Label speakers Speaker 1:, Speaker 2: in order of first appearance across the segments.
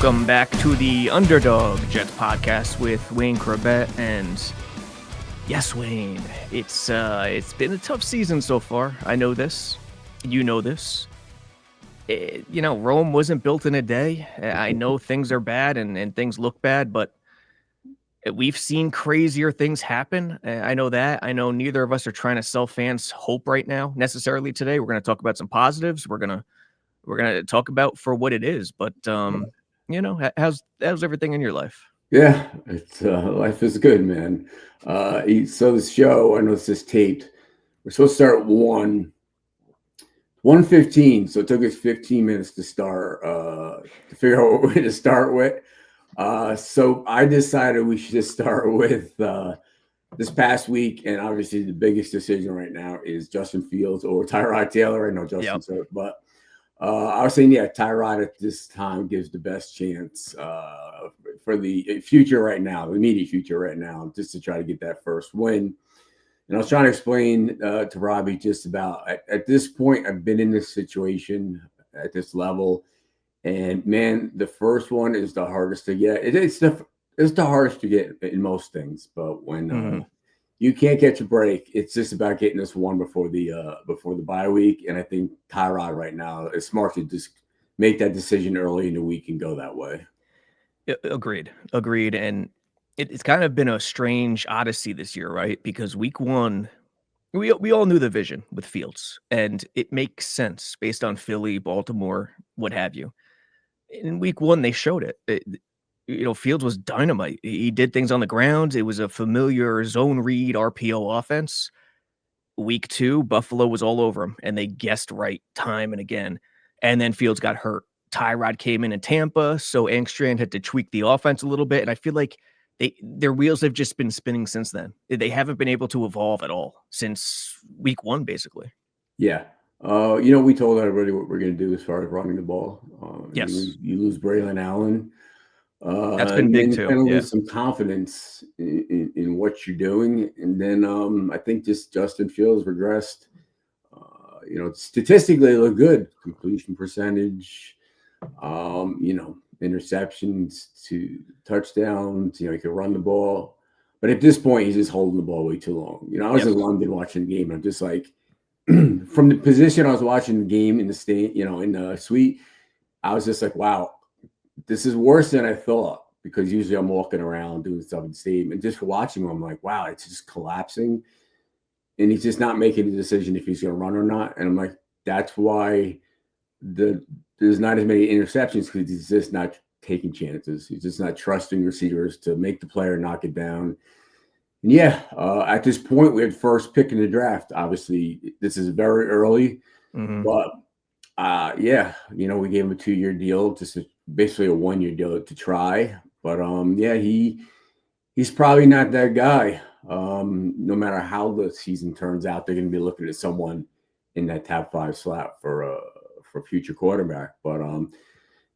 Speaker 1: Welcome back to the Underdog Jets podcast with Wayne Chrebet. And yes, Wayne, it's been a tough season so far. I know this. You know this. Rome wasn't built in a day. I know things are bad and things look bad, but we've seen crazier things happen. I know that. I know neither of us are trying to sell fans hope right now necessarily today. We're going to talk about some positives. We're gonna talk about for what it is. But how's everything in your life?
Speaker 2: Yeah, it's life is good, man. So the show, I know it's just taped. We're supposed to start at 1:15, so it took us 15 minutes to start to figure out what we're going to start with. So I decided we should just start with this past week, and obviously the biggest decision right now is Justin Fields or Tyrod Taylor. I know Justin's hurt, but I was saying, Tyrod at this time gives the best chance for the future right now, the immediate future right now, just to try to get that first win. And I was trying to explain to Robbie just about at this point, I've been in this situation at this level. And man, the first one is the hardest to get. It's the hardest to get in most things. But when you can't catch a break, it's just about getting this one before the bye week. And I think Tyrod right now is smart to just make that decision early in the week and go that way.
Speaker 1: Agreed. And it's kind of been a strange odyssey this year, right? Because week one, we all knew the vision with Fields, and it makes sense based on Philly, Baltimore, what have you. In week one, they showed it. Fields was dynamite. He did things on the ground. It was a familiar zone read RPO offense. Week two, Buffalo was all over him, and they guessed right time and again. And then Fields got hurt. Tyrod came in Tampa, so Angstrand had to tweak the offense a little bit, and I feel like their wheels have just been spinning since then. They haven't been able to evolve at all since week one, basically.
Speaker 2: Yeah. We told everybody what we're going to do as far as running the ball.
Speaker 1: Yes.
Speaker 2: You lose Braylon Allen.
Speaker 1: That's been big too.
Speaker 2: Kind of lose some confidence in what you're doing. And then I think just Justin Fields regressed. Statistically, it looked good. Completion percentage, interceptions to touchdowns. He could run the ball. But at this point, he's just holding the ball way too long. I was in London watching the game. And I'm just like, from the position I was watching the game in the state, in the suite, I was just like, wow, this is worse than I thought, because usually I'm walking around doing stuff in the stadium, and just watching him, I'm like, wow, it's just collapsing. And he's just not making a decision if he's going to run or not. And I'm like, that's why there's not as many interceptions, because he's just not taking chances. He's just not trusting receivers to make the play or knock it down. And at this point, we had first pick in the draft. Obviously, this is very early, but we gave him a 2-year deal, just basically a 1-year deal to try. But he's probably not that guy. No matter how the season turns out, they're going to be looking at someone in that top 5 slot for future quarterback. But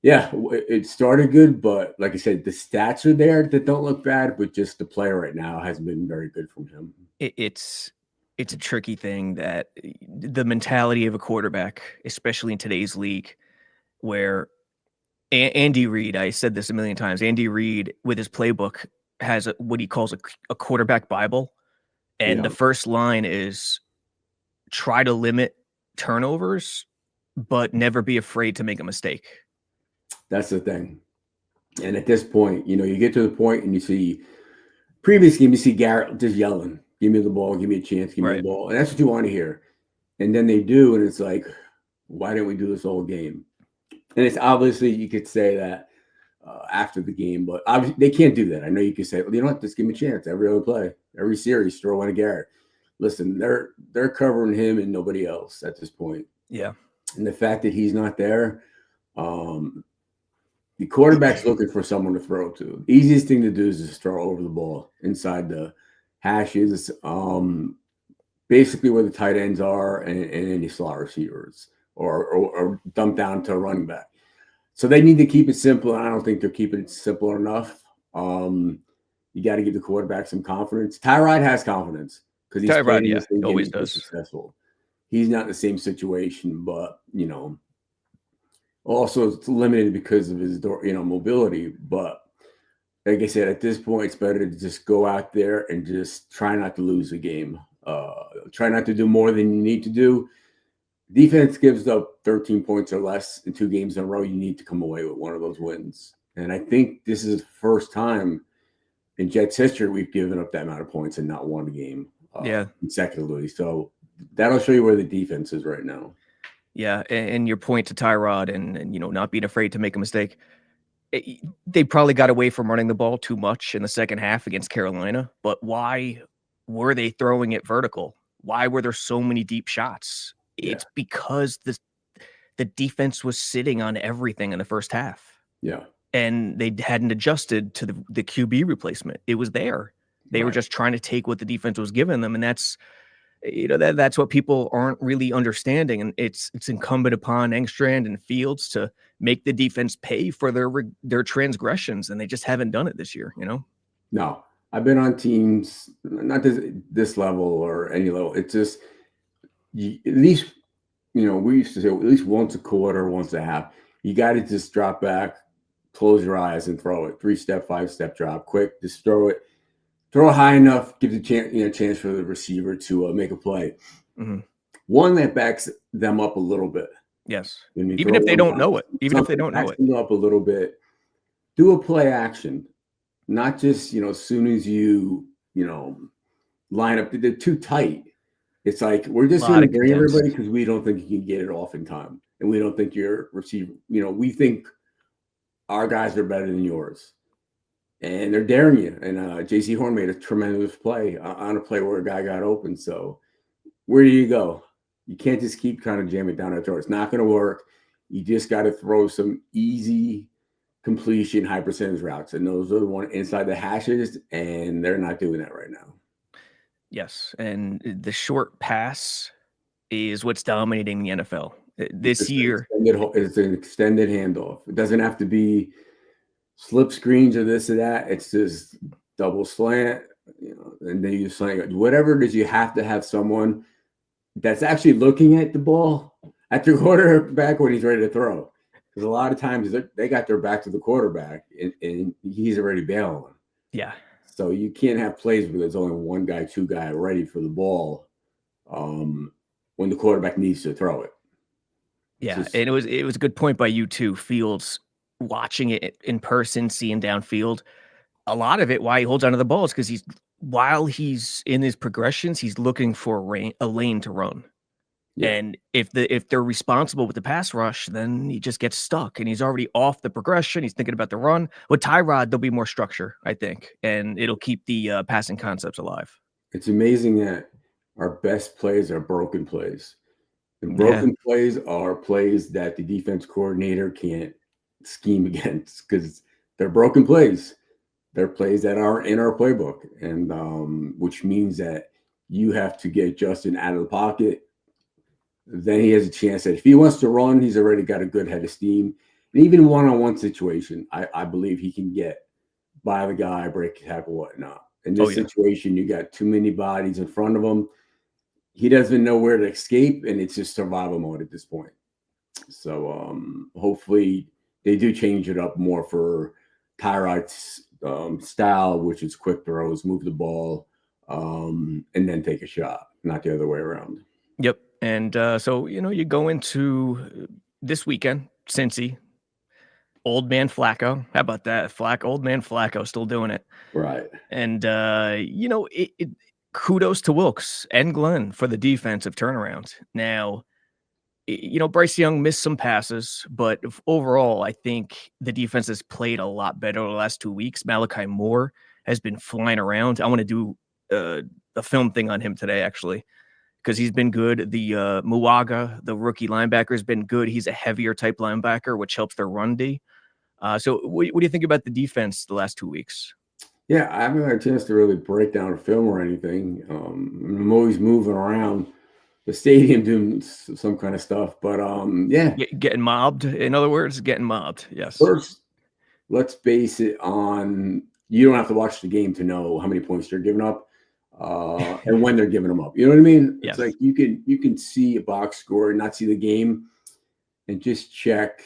Speaker 2: it started good, but like I said, the stats are there that don't look bad, but just the player right now hasn't been very good from him.
Speaker 1: It's a tricky thing, that the mentality of a quarterback, especially in today's league, where Andy Reid, I said this a million times, Andy Reid with his playbook has what he calls a quarterback Bible. And the first line is try to limit turnovers, but never be afraid to make a mistake.
Speaker 2: That's the thing. And at this point, you get to the point and you see previous game, you see Garrett just yelling, give me the ball, give me a chance, give me the ball. And that's what you want to hear. And then they do, and it's like, why didn't we do this whole game? And it's obviously, you could say that after the game, but obviously they can't do that. I know you could say, well, you know what, just give me a chance. Every other play, every series, throw one to Garrett. Listen, they're covering him and nobody else at this point.
Speaker 1: Yeah.
Speaker 2: And the fact that he's not there, the quarterback's looking for someone to throw to. The easiest thing to do is just throw over the ball inside the hashes, basically where the tight ends are and any slot receivers, or dump down to a running back. So they need to keep it simple, and I don't think they're keeping it simple enough. You got to give the quarterback some confidence. Tyrod has confidence because he's playing this thing,
Speaker 1: always does.
Speaker 2: Successful. He's not in the same situation, but Also, it's limited because of his mobility. But like I said, at this point, it's better to just go out there and just try not to lose the game. Try not to do more than you need to do. Defense gives up 13 points or less in 2 games in a row. You need to come away with one of those wins. And I think this is the first time in Jets history we've given up that amount of points and not won a game
Speaker 1: Yeah.
Speaker 2: consecutively. So that'll show you where the defense is right now.
Speaker 1: Yeah, and your point to Tyrod and not being afraid to make a mistake. They probably got away from running the ball too much in the second half against Carolina, but why were they throwing it vertical? Why were there so many deep shots?
Speaker 2: Yeah.
Speaker 1: It's because the defense was sitting on everything in the first half.
Speaker 2: Yeah.
Speaker 1: And they hadn't adjusted to the QB replacement. It was there. They were
Speaker 2: Right.
Speaker 1: just trying to take what the defense was giving them, and that's that's what people aren't really understanding, and it's incumbent upon Engstrand and Fields to make the defense pay for their transgressions, and they just haven't done it this year.
Speaker 2: No, I've been on teams, not this level or any level. It's just at least we used to say at least once a quarter, once a half. You got to just drop back, close your eyes, and throw it. 3-step, 5-step drop, quick. Just throw it. Throw it high enough, give the chance for the receiver to make a play.
Speaker 1: Mm-hmm.
Speaker 2: One that backs them up a little bit.
Speaker 1: Yes. Even if they don't know it. Even if they don't know it.
Speaker 2: Them up a little bit. Do a play action. Not just, as soon as you line up. They're too tight. It's like, we're just going to bring everybody because we don't think you can get it off in time. And we don't think your receiver, we think our guys are better than yours. And they're daring you. And J.C. Horn made a tremendous play on a play where a guy got open. So where do you go? You can't just keep trying to jam it down our throat. It's not going to work. You just got to throw some easy completion, high percentage routes. And those are the ones inside the hashes, and they're not doing that right now.
Speaker 1: Yes. And the short pass is what's dominating the NFL this year.
Speaker 2: It's an extended handoff. It doesn't have to be slip screens or this or that. It's just double slant, and then you slant. Whatever it is, you have to have someone that's actually looking at the ball at the quarterback when he's ready to throw. Because a lot of times they got their back to the quarterback, and he's already bailing.
Speaker 1: Yeah.
Speaker 2: So you can't have plays where there's only one guy, two guy ready for the ball when the quarterback needs to throw it.
Speaker 1: Yeah, and it was a good point by you too, Fields. Watching it in person, seeing downfield, a lot of it why he holds onto the ball is because while he's in his progressions, he's looking for a lane to run. Yeah. And if they're responsible with the pass rush, then he just gets stuck and he's already off the progression. He's thinking about the run. With Tyrod, there'll be more structure, I think, and it'll keep the passing concepts alive.
Speaker 2: It's amazing that our best plays are broken plays. And broken plays are plays that the defense coordinator can't scheme against because they're broken plays. They're plays that are in our playbook, and which means that you have to get Justin out of the pocket. Then he has a chance that if he wants to run, he's already got a good head of steam. And even one-on-one situation, I believe he can get by the guy, break a tackle, whatnot. In this situation, you got too many bodies in front of him. He doesn't know where to escape, and it's just survival mode at this point. So hopefully they do change it up more for Tyrod's style, which is quick throws, move the ball, and then take a shot, not the other way around.
Speaker 1: Yep. And so, you go into this weekend, Cincy, old man Flacco. How about that? Old man Flacco still doing it.
Speaker 2: Right.
Speaker 1: And, kudos to Wilkes and Glenn for the defensive turnaround. Now, Bryce Young missed some passes, but overall, I think the defense has played a lot better over the last 2 weeks. Malachi Moore has been flying around. I want to do a film thing on him today, actually, because he's been good. The Muaga, the rookie linebacker, has been good. He's a heavier type linebacker, which helps their run D. So what do you think about the defense the last 2 weeks?
Speaker 2: Yeah, I haven't had a chance to really break down a film or anything. I'm always moving around the stadium doing some kind of stuff, but
Speaker 1: getting mobbed. In other words, getting mobbed. Yes.
Speaker 2: First, let's base it on you don't have to watch the game to know how many points they're giving up and when they're giving them up. You know what I mean?
Speaker 1: Yes.
Speaker 2: It's like you can see a box score and not see the game and just check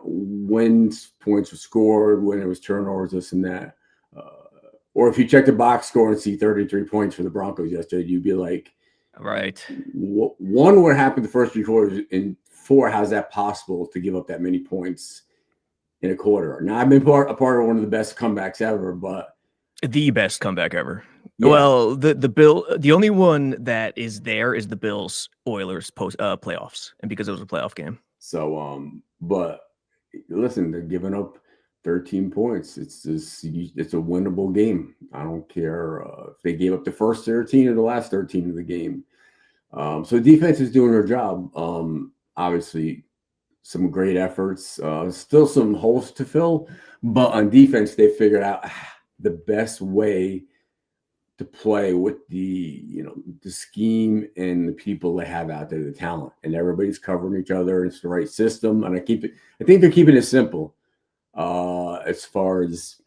Speaker 2: when points were scored, when there was turnovers, this and that. Or if you check the box score and see 33 points for the Broncos yesterday, you'd be like,
Speaker 1: Right.
Speaker 2: one, what happened the first 3 quarters, and four, how's that possible to give up that many points in a quarter? Now, I've been a part of one of the best comebacks ever, but
Speaker 1: The best comeback ever.
Speaker 2: yeah.
Speaker 1: Well, the only one that is there is the Bills Oilers playoffs, and because it was a playoff game.
Speaker 2: So, but listen, they're giving up 13 points. It's a winnable game. I don't care if they gave up the first 13 or the last 13 of the game. So defense is doing their job. Obviously, some great efforts. Still some holes to fill, but on defense, they figured out the best way to play with the scheme and the people they have out there, the talent, and everybody's covering each other. It's the right system, and I think they're keeping it simple as far as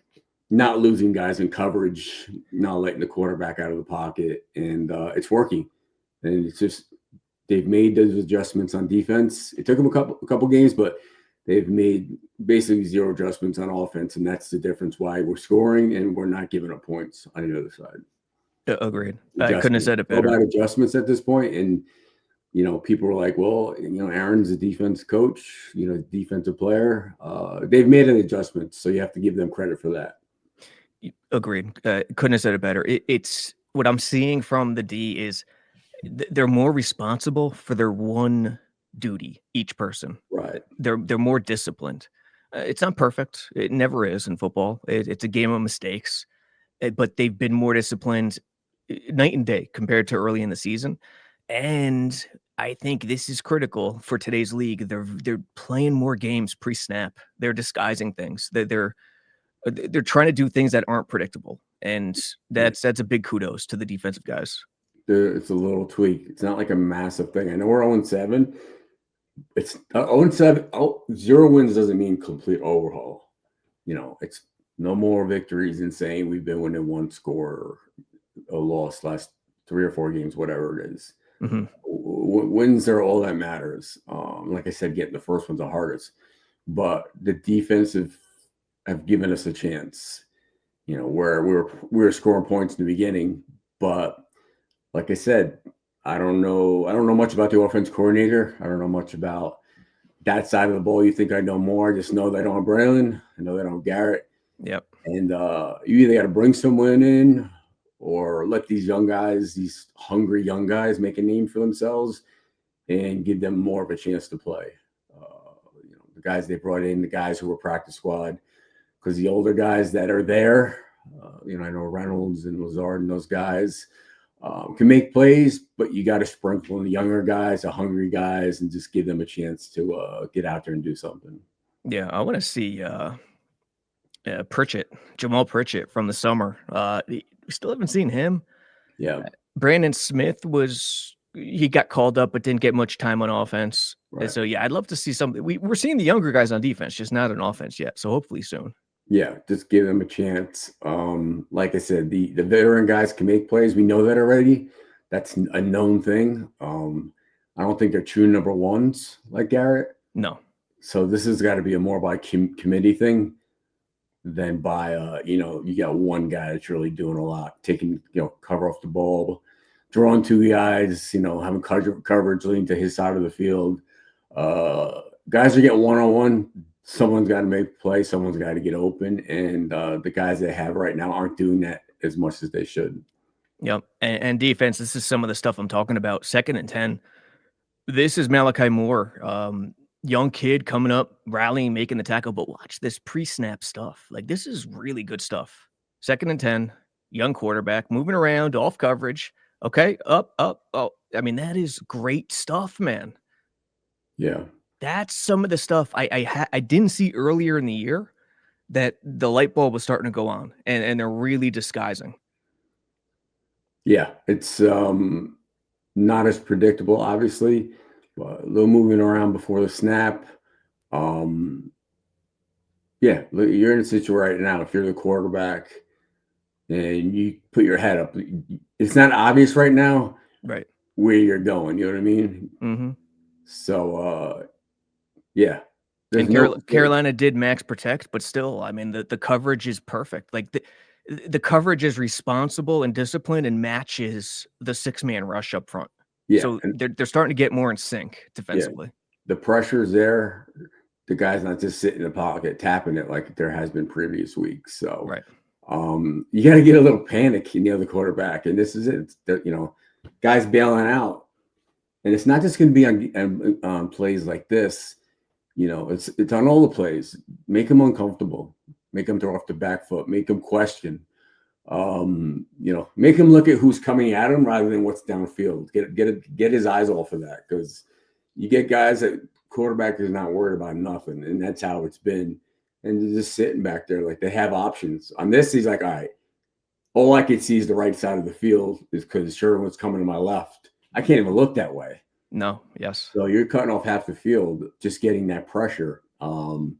Speaker 2: not losing guys in coverage, not letting the quarterback out of the pocket, and it's working. And it's just they've made those adjustments on defense. It took them a couple games, but they've made basically zero adjustments on offense, and that's the difference why we're scoring and we're not giving up points on the other side.
Speaker 1: Agreed. I couldn't have said it
Speaker 2: All
Speaker 1: better.
Speaker 2: about adjustments at this point, and people are like, well, Aaron's a defense coach, defensive player. They've made an adjustment, so you have to give them credit for that.
Speaker 1: Agreed. Couldn't have said it better. It's what I'm seeing from the D is they're more responsible for their one duty, each person.
Speaker 2: Right.
Speaker 1: They're more disciplined. It's not perfect. It never is in football. It's a game of mistakes, but they've been more disciplined night and day compared to early in the season. And I think this is critical for today's league. They're playing more games pre-snap. They're disguising things. They're trying to do things that aren't predictable, and that's a big kudos to the defensive guys.
Speaker 2: It's a little tweak. It's not like a massive thing. I know we're 0-7. It's 0-7. 0 wins doesn't mean complete overhaul. It's no more victories than saying we've been winning one score or a loss last 3 or 4 games, whatever it is.
Speaker 1: Mm-hmm.
Speaker 2: Wins are all that matters. Like I said, getting the first one's the hardest, but the defensive have given us a chance. Where we were scoring points in the beginning, but like I said, I don't know much about the offense coordinator. I don't know much about that side of the ball. You think I know more? I just know they don't have Braylon. I know they don't have Garrett.
Speaker 1: Yep.
Speaker 2: And you either got to bring someone in or let these young guys, these hungry young guys, make a name for themselves and give them more of a chance to play. The guys they brought in, the guys who were practice squad, because the older guys that are there, I know Reynolds and Lazard and those guys can make plays, but you got to sprinkle in the younger guys, the hungry guys, and just give them a chance to get out there and do something.
Speaker 1: Yeah, I want to see Jamal Pritchett from the summer. We still haven't seen him.
Speaker 2: Yeah.
Speaker 1: Brandon Smith he got called up, but didn't get much time on offense.
Speaker 2: Right.
Speaker 1: And so, yeah, I'd love to see something. We're seeing the younger guys on defense, just not on offense yet. So hopefully soon.
Speaker 2: Yeah, just give them a chance. Like I said, the veteran guys can make plays. We know that already. That's a known thing. I don't think they're true number ones like Garrett.
Speaker 1: No.
Speaker 2: So this has got to be a more by committee thing than by you got one guy that's really doing a lot, taking cover off the ball, drawing 2 guys, having coverage leading to his side of the field. Guys are getting one-on-one. Someone's got to make a play. Someone's got to get open. And the guys they have right now aren't doing that as much as they should.
Speaker 1: Yep. And defense, this is some of the stuff I'm talking about. 2nd and 10. This is Malachi Moore. Young kid coming up, rallying, making the tackle. But watch this pre-snap stuff. Like, this is really good stuff. 2nd and 10. Young quarterback moving around, off coverage. Okay, up. Oh, I mean, that is great stuff, man.
Speaker 2: Yeah.
Speaker 1: That's some of the stuff I didn't see earlier in the year that the light bulb was starting to go on, and they're really disguising.
Speaker 2: Yeah, it's not as predictable, obviously, but a little moving around before the snap. Yeah, you're in a situation right now. If you're the quarterback and you put your head up, it's not obvious right now,
Speaker 1: right,
Speaker 2: where you're going. You know what I mean?
Speaker 1: Mm-hmm.
Speaker 2: So, yeah, There's
Speaker 1: And
Speaker 2: no kid.
Speaker 1: Carolina did max protect, but still, I mean, the coverage is perfect. Like the coverage is responsible and disciplined and matches the 6-man rush up front.
Speaker 2: Yeah,
Speaker 1: So
Speaker 2: and
Speaker 1: they're starting to get more in sync
Speaker 2: yeah,
Speaker 1: defensively.
Speaker 2: the pressure's there. The guy's not just sitting in the pocket tapping it like there has been previous weeks. So
Speaker 1: Right.
Speaker 2: you got to get a little panic in the other quarterback, and this is it. Guys bailing out, and it's not just going to be on plays like this. It's on all the plays. Make them uncomfortable. Make them throw off the back foot. Make them question. Make him look at who's coming at him rather than what's downfield. Get his eyes off of that, because you get guys that quarterback is not worried about nothing, and that's how it's been. And they're just sitting back there like they have options. On this, he's like, all right, all I can see is the right side of the field is because Sherman's coming to my left. I can't even look that way.
Speaker 1: No. Yes.
Speaker 2: So you're cutting off half the field, just getting that pressure. And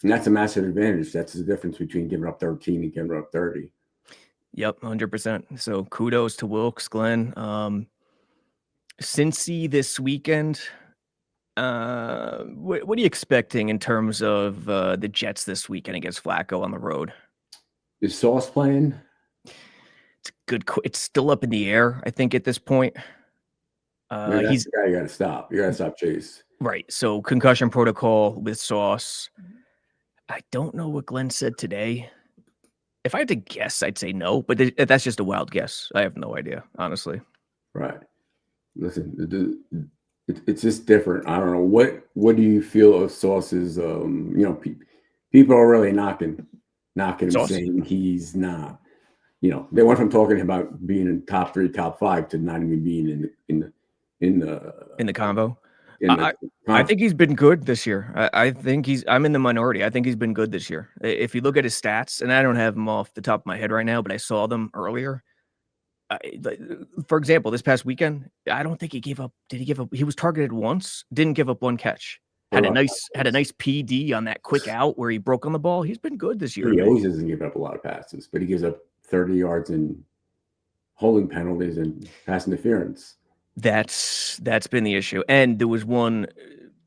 Speaker 2: that's a massive advantage. That's the difference between giving up 13 and giving up 30.
Speaker 1: Yep, 100%. So kudos to Wilkes, Glenn. Cincy this weekend. What are you expecting in terms of the Jets this weekend against Flacco on the road?
Speaker 2: Is Sauce playing?
Speaker 1: It's good. It's still up in the air, I think, at this point.
Speaker 2: Man, that's the guy you got to stop. You got to stop Chase.
Speaker 1: Right. So concussion protocol with Sauce. I don't know what Glenn said today. If I had to guess, I'd say no, but that's just a wild guess. I have no idea, honestly.
Speaker 2: Right. Listen, it's just different. I don't know. What do you feel of Sauce's? People are really knocking him,
Speaker 1: Sauce?
Speaker 2: saying he's not. They went from talking about being in top 3, top 5 to not even being in the
Speaker 1: combo. I think he's been good this year. I think I'm in the minority. I think he's been good this year. If you look at his stats, and I don't have them off the top of my head right now, but I saw them earlier. For example, this past weekend, I don't think he gave up. Did he give up? He was targeted once, didn't give up one catch. Had a nice PD on that quick out where he broke on the ball. He's been good this year.
Speaker 2: He always doesn't give up a lot of passes, but he gives up 30 yards in holding penalties and pass interference.
Speaker 1: That's been the issue. And there was one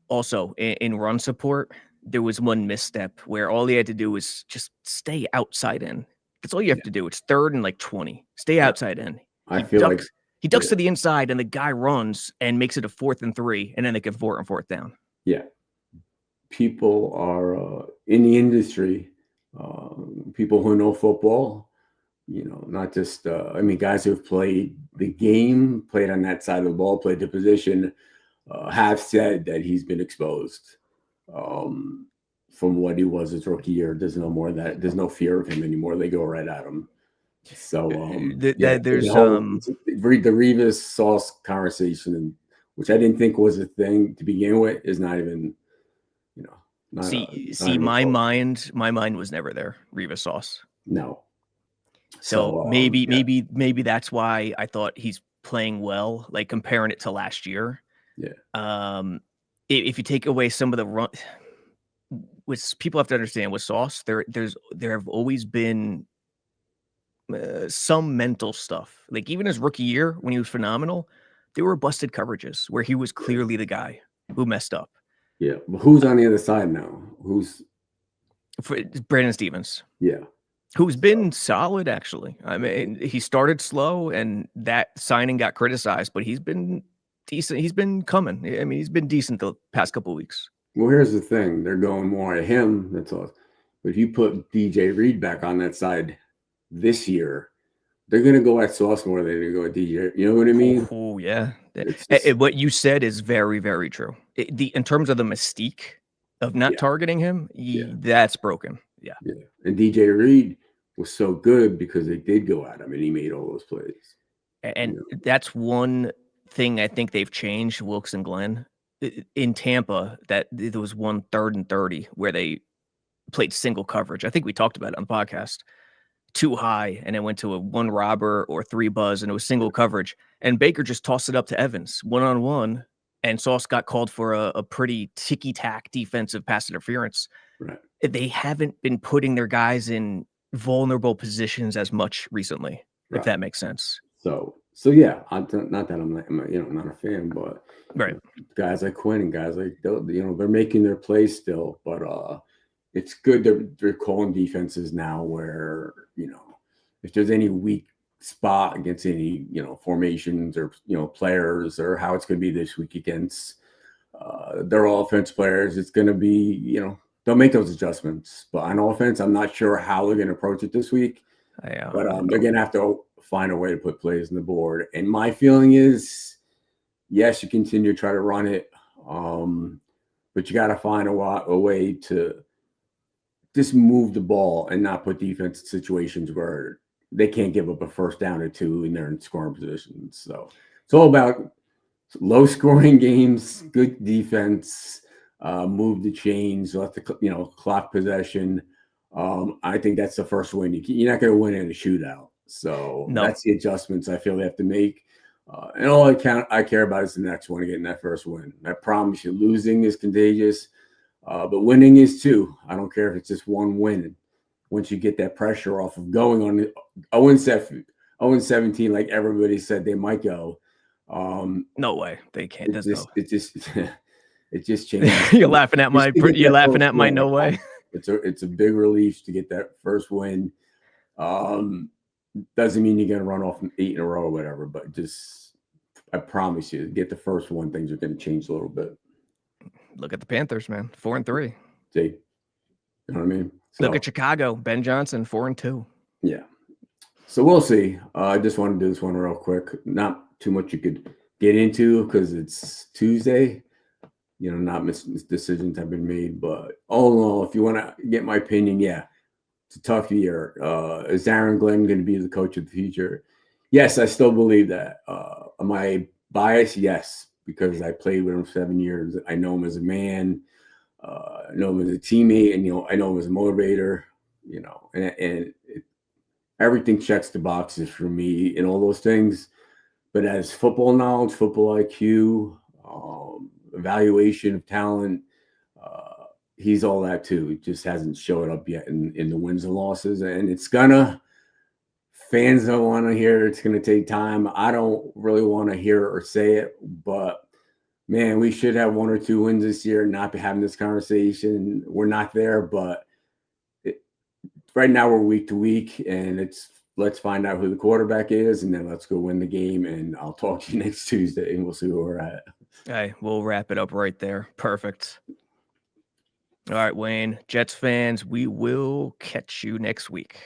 Speaker 1: also in run support. There was one misstep where all he had to do was just stay outside in. That's all you have to do. It's 3rd and like 20. Stay outside in. He ducks to the inside, and the guy runs and makes it a 4th and 3, and then they get 4th down.
Speaker 2: Yeah, people are in the industry. People who know football. Not just guys who have played the game, played on that side of the ball, played the position, have said that he's been exposed from what he was his rookie year. There's no more of that. There's no fear of him anymore. They go right at him. So there's read the Revis Sauce conversation, which I didn't think was a thing to begin with, is not even.
Speaker 1: My mind was never there. Revis Sauce.
Speaker 2: No.
Speaker 1: So maybe that's why I thought he's playing well, like comparing it to last year.
Speaker 2: Yeah.
Speaker 1: If you take away some of the run, which people have to understand with Sauce, there have always been some mental stuff. Like even his rookie year when he was phenomenal, there were busted coverages where he was clearly the guy who messed up.
Speaker 2: Yeah, but who's on the other side now?
Speaker 1: Brandon Stevens?
Speaker 2: Yeah.
Speaker 1: Who's been solid, actually. I mean, he started slow, and that signing got criticized, but he's been decent. He's been coming. I mean, he's been decent the past couple of weeks.
Speaker 2: Well, here's the thing. They're going more at him. That's all. But if you put DJ Reed back on that side this year, they're going to go at Sauce more than they're going to go at DJ. You know what I mean?
Speaker 1: Oh, yeah. What you said is very, very true. In terms of the mystique of not targeting him, that's broken. Yeah.
Speaker 2: And DJ Reed was so good because they did go at him, and he made all those plays.
Speaker 1: And that's one thing I think they've changed, Wilkes and Glenn. In Tampa, that there was one 3rd and 30 where they played single coverage. I think we talked about it on the podcast. Too high, and it went to a 1 robber or 3 buzz, and it was single coverage. And Baker just tossed it up to Evans 1-on-1, and Sauce got called for a pretty ticky-tack defensive pass interference.
Speaker 2: Right.
Speaker 1: They haven't been putting their guys in vulnerable positions as much recently, if that makes sense.
Speaker 2: So So yeah, not that I'm not a fan, but
Speaker 1: Right.
Speaker 2: guys like Quinn and guys like they're making their play still, but it's good they're calling defenses now where if there's any weak spot against any formations or players or how it's going to be this week against their offense players, it's going to be they'll make those adjustments. But on offense, I'm not sure how they're going to approach it this week. But they're going to have to find a way to put plays on the board. And my feeling is, yes, you continue to try to run it, but you got to find a way to just move the ball and not put defense in situations where they can't give up a first down or two and they're in scoring positions. So it's all about low scoring games, good defense, move the chains, let the clock possession. I think that's the first win. You're not going to win in a shootout. So that's the adjustments I feel they have to make. And all I care about is the next one, getting that first win. I promise you, losing is contagious, but winning is too. I don't care if it's just one win. Once you get that pressure off of going on 0-17, like everybody said they might go.
Speaker 1: No way, they can't.
Speaker 2: It just changes.
Speaker 1: You're laughing at my no way.
Speaker 2: It's a big relief to get that first win. Doesn't mean you're going to run off 8 in a row or whatever, but I promise you, get the first one, things are going to change a little bit.
Speaker 1: Look at the Panthers, man, 4-3.
Speaker 2: See, you know what I mean?
Speaker 1: So, look at Chicago, Ben Johnson, 4-2.
Speaker 2: Yeah. So we'll see. I just want to do this one real quick. Not too much you could get into because it's Tuesday. Not decisions have been made, but all in all, if you want to get my opinion, yeah, it's a tough year. Is Aaron Glenn going to be the coach of the future? Yes, I still believe that. Am I biased? Yes, because I played with him 7 years. I know him as a man. I know him as a teammate, and I know him as a motivator. And everything checks the boxes for me and all those things. But as football knowledge, football IQ, evaluation of talent, he's all that too. It just hasn't showed up yet in the wins and losses. And fans don't want to hear it's going to take time. I don't really want to hear or say it, but man, we should have 1 or 2 wins this year and not be having this conversation. We're not there, but right now we're week to week, and let's find out who the quarterback is, and then let's go win the game. And I'll talk to you next Tuesday, and we'll see where we're at.
Speaker 1: Hey, we'll wrap it up right there. Perfect. All right, Wayne, Jets fans, we will catch you next week.